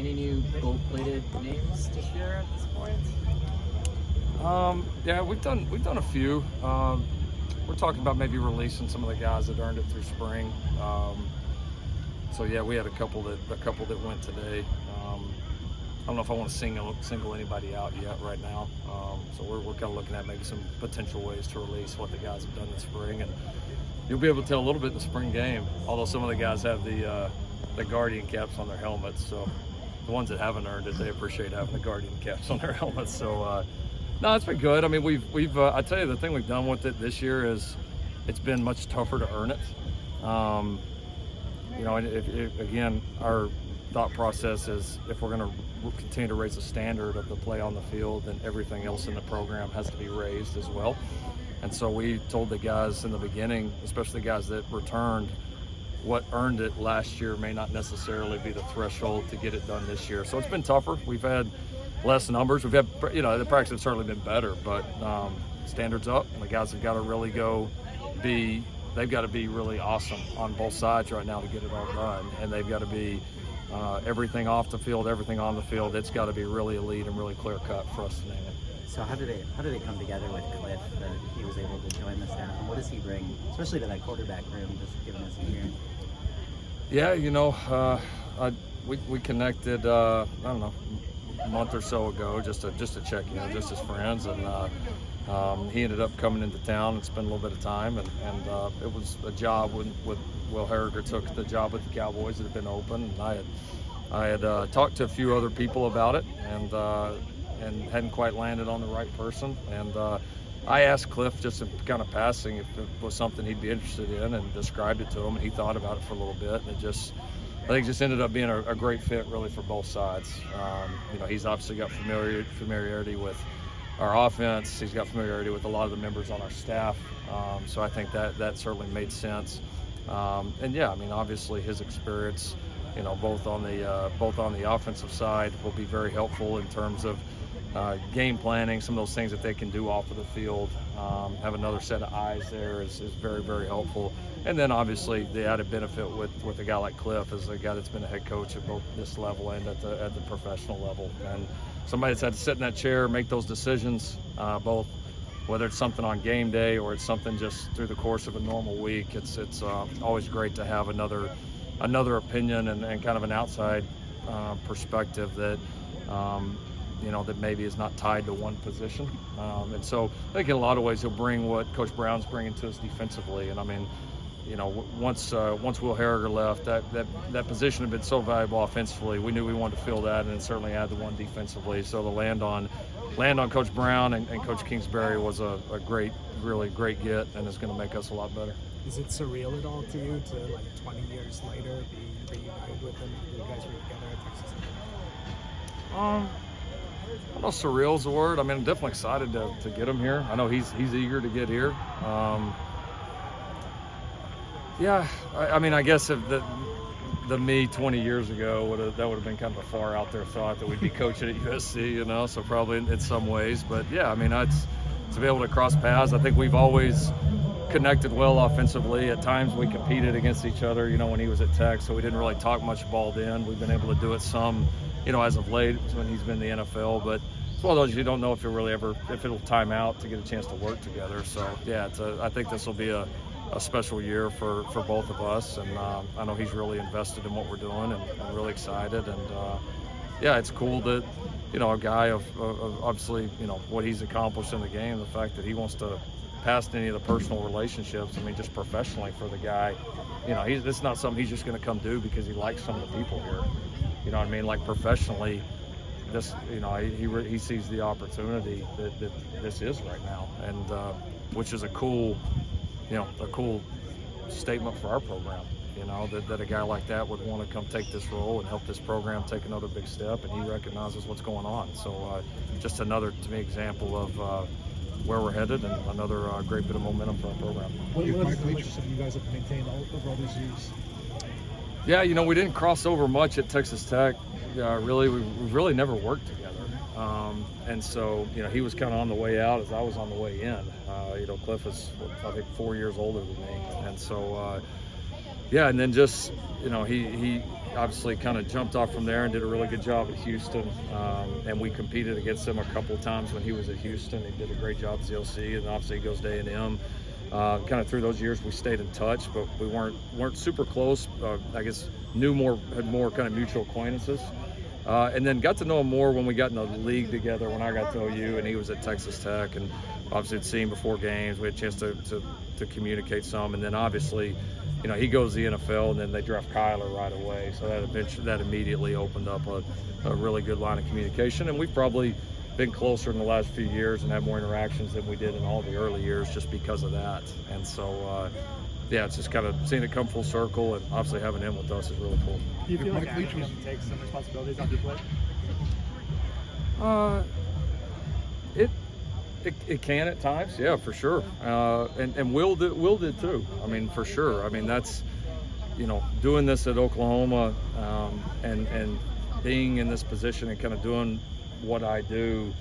Any new gold-plated names to share at this point? Yeah, we've done a few. We're talking about maybe releasing some of the guys that earned it through spring. So yeah, we had a couple that went today. I don't know if I want to single anybody out yet right now. So we're kind of looking at maybe some potential ways to release what the guys have done this spring, and you'll be able to tell a little bit in the spring game. Although some of the guys have the Guardian caps on their helmets, so the ones that haven't earned it, they appreciate having the Guardian caps on their helmets. So no, it's been good. I mean, we've I tell you, the thing we've done with it this year is it's been much tougher to earn it. You know, again, our thought process is if we're going to continue to raise the standard of the play on the field, then everything else in the program has to be raised as well. And so we told the guys in the beginning, especially the guys that returned, what earned it last year may not necessarily be the threshold to get it done this year. So it's been tougher. We've had less numbers. We've had, you know, the practice has certainly been better, but standards up. And the guys have got to really they've got to be really awesome on both sides right now to get it all done. And they've got to be everything off the field, everything on the field. It's got to be really elite and really clear cut for us to name it. So how did it come together with Kliff that he was able to join the staff, and what does he bring, especially to that quarterback room, just given us a year? Yeah, you know, we connected I don't know, a month or so ago just to check in, just as friends, and he ended up coming into town and spent a little bit of time, and it was a job with Will Harriger took the job with the Cowboys that had been open, and I had talked to a few other people about it, and hadn't quite landed on the right person, and I asked Kliff just in kind of passing if it was something he'd be interested in, and described it to him, and he thought about it for a little bit, and I think it just ended up being a great fit really for both sides. You know, he's obviously got familiarity with our offense. He's got familiarity with a lot of the members on our staff. So I think that certainly made sense. And yeah, I mean, obviously his experience, you know, both on the offensive side will be very helpful in terms of game planning, some of those things that they can do off of the field. Have another set of eyes there is very, very helpful. And then obviously the added benefit with a guy like Kliff is a guy that's been a head coach at both this level and at the professional level. And somebody that's had to sit in that chair, make those decisions, both whether it's something on game day or it's something just through the course of a normal week. It's always great to have another opinion and kind of an outside perspective that you know, that maybe is not tied to one position. And so I think in a lot of ways he'll bring what Coach Brown's bringing to us defensively. And I mean, you know, once Will Harriger left, that position had been so valuable offensively. We knew we wanted to fill that, and certainly add the one defensively. So to land on Coach Brown and Coach Kingsbury was a really great get, and it's going to make us a lot better. Is it surreal at all to you to, like, 20 years later, be reunited with him after you guys were together at Texas A&M? I don't know if surreal is the word. I mean, I'm definitely excited to get him here. I know he's eager to get here. Yeah, I mean, I guess if the me 20 years ago that would have been kind of a far out there thought that we'd be coaching at USC, you know. So probably in some ways, but yeah, I mean, it's to be able to cross paths. I think we've always connected well offensively. At times we competed against each other, you know, when he was at Tech, so we didn't really talk much ball then. We've been able to do it some, you know, as of late when he's been in the NFL, but it's one of those you don't know if it'll time out to get a chance to work together. So yeah, I think this will be a special year for both of us, and I know he's really invested in what we're doing, and really excited. And yeah, it's cool that, you know, a guy of obviously, you know, what he's accomplished in the game, the fact that he wants to past any of the personal relationships. I mean, just professionally for the guy, you know, this is not something he's just going to come do because he likes some of the people here. You know what I mean? Like professionally, this, you know, he sees the opportunity that this is right now, and which is a cool statement for our program. You know, that a guy like that would want to come take this role and help this program take another big step, and he recognizes what's going on. So just another, to me, example of where we're headed, and another great bit of momentum for our program. What is the relationship you guys have maintained over all these years? Yeah, you know, we didn't cross over much at Texas Tech. Really, we've really never worked together. And so, you know, he was kind of on the way out as I was on the way in. You know, Kliff is, I think, 4 years older than me. And so, yeah, and then just, you know, he obviously kind of jumped off from there and did a really good job at Houston. And we competed against him a couple of times when he was at Houston. He did a great job at ZLC, and obviously he goes to A&M. Kind of through those years we stayed in touch, but we weren't super close. I guess had more kind of mutual acquaintances. And then got to know him more when we got in the league together, when I got to OU and he was at Texas Tech, and obviously had seen him before games. We had a chance to communicate some, and then obviously, you know, he goes to the NFL, and then they draft Kyler right away. So that immediately opened up a really good line of communication, and we've probably been closer in the last few years and had more interactions than we did in all the early years just because of that. And so, yeah, it's just kind of seeing it come full circle, and obviously having him with us is really cool. Do you feel like having him take some responsibilities on your plate? It can at times, yeah, for sure. And Will did too. I mean, for sure. I mean, that's, you know, doing this at Oklahoma, and being in this position and kind of doing what I do,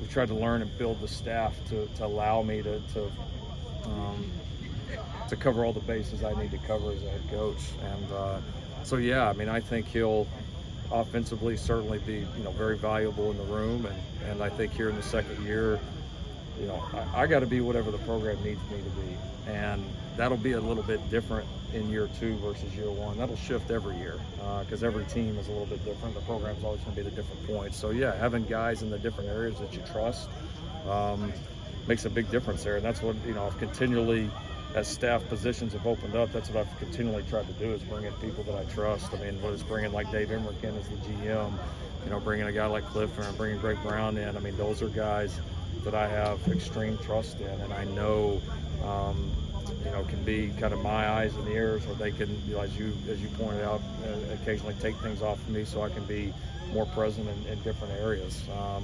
we tried to learn and build the staff to allow me to cover all the bases I need to cover as a head coach. And so, yeah, I mean, I think he'll offensively certainly be, you know, very valuable in the room. And I think here in the second year, you know, I got to be whatever the program needs me to be. And that'll be a little bit different in year 2 versus year 1. That'll shift every year because every team is a little bit different. The program's always going to be at a different point. So, yeah, having guys in the different areas that you trust makes a big difference there. And that's what, you know, I've continually, as staff positions have opened up, that's what I've continually tried to do, is bring in people that I trust. I mean, whether it's bringing like Dave Emmerich in as the GM, you know, bringing a guy like Kliff and bringing Greg Brown in. I mean, those are guys that I have extreme trust in, and I know, you know, can be kind of my eyes and ears, or they can, you know, as you pointed out, occasionally take things off of me so I can be more present in different areas,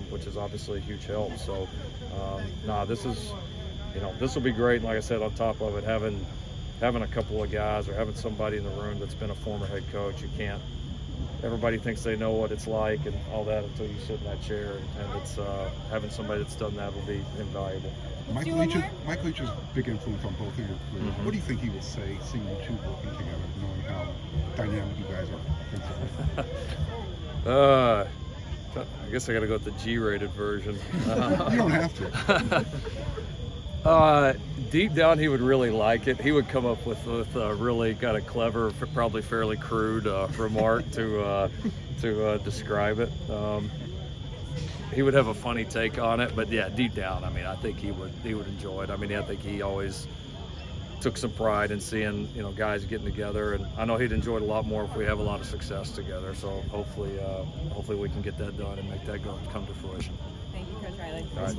which is obviously a huge help. So, this is, you know, this will be great. And like I said, on top of it, having a couple of guys or having somebody in the room that's been a former head coach, you can't. Everybody thinks they know what it's like and all that until you sit in that chair, and it's having somebody that's done that will be invaluable. Mike Leach is a big influence on both of your careers. Mm-hmm. What do you think he would say, seeing you two working together, knowing how dynamic you guys are offensively? I guess I got to go with the G-rated version. You don't have to. Deep down, he would really like it. He would come up with a really kind of clever, probably fairly crude remark to describe it. He would have a funny take on it, but yeah, deep down, I mean, I think he would enjoy it. I mean, I think he always took some pride in seeing, you know, guys getting together, and I know he'd enjoy it a lot more if we have a lot of success together. So hopefully we can get that done and make that come to fruition. Thank you, Coach Riley. All right.